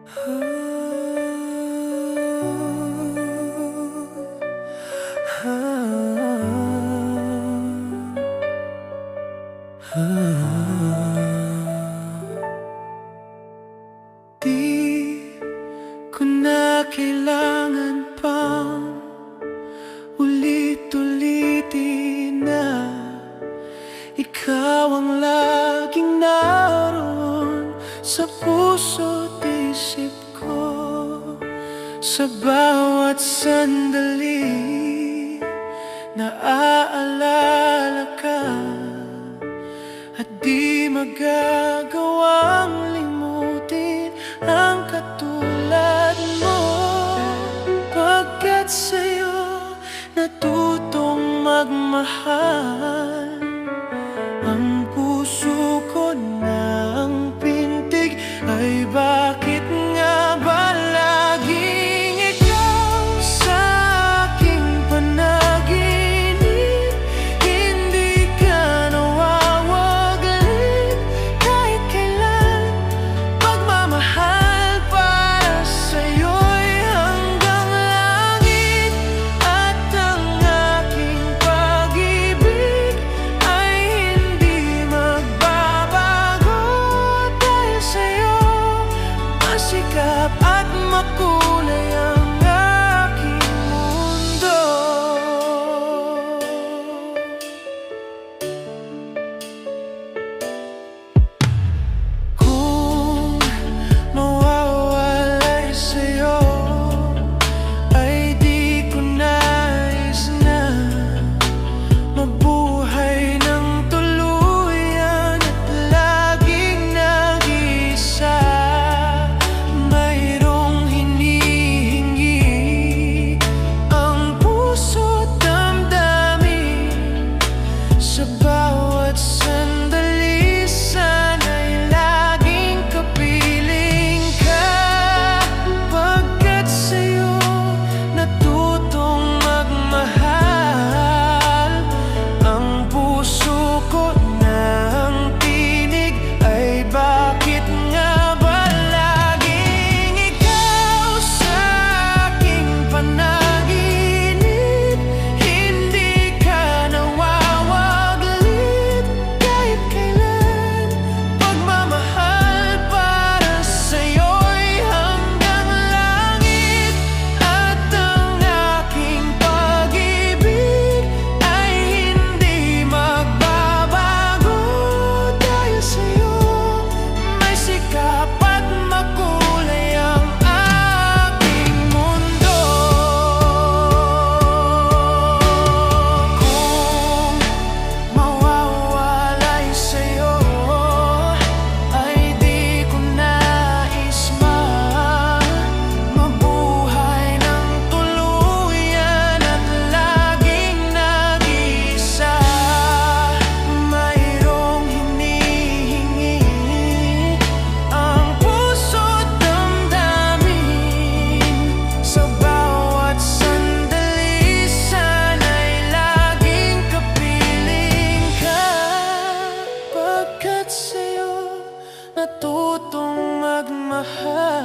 Di ko na kailangan pang ulit-ulitin na ikaw ang laging naroon sa puso't isip ko. Sa bawat sandali naaalala ka, at di magagawang limutin ang katulad mo. Pagkat sa'yo natutong magmahal, ang puso ko ng pintig ay bakit nga ba laging ikaw sa aking panaginip? Hindi ka nawawaglit kahit kailan. Pagmamahal para sa'yo'y hanggang langit, at ang aking pag-ibig ay hindi magbabago. Dahil sa'yo masikap at makulay ang aking mundo. Kung mawawalay sa'yo ay di ko nais na mabuhay ng tuluyan at laging nag-iisa. Mayroong hinihingi ang puso't damdamin. Sa bawat sandali sana'y laging kapiling ka. Pagkat sa'yo natutong magmahal, ang puso ko ng tinig ay bakit nga ba laging ikaw sa aking panaginip? Hindi ka nawawaglit kahit kailan. Pagmamahal para sa'yo'y hanggang langit, at ang aking pag-ibig ay hindi magbabago. Dahil sa'yo may sikap at makulay ang aking mundo. Kung mawawalay sa'yo ay di ko nais mabuhay ng tuluyan at laging nag-iisa. Mayroong hinihingi ang puso't damdamin. Sa bawat sandali sana'y laging kapiling ka. Pagkat sa'yo natutong magmahal,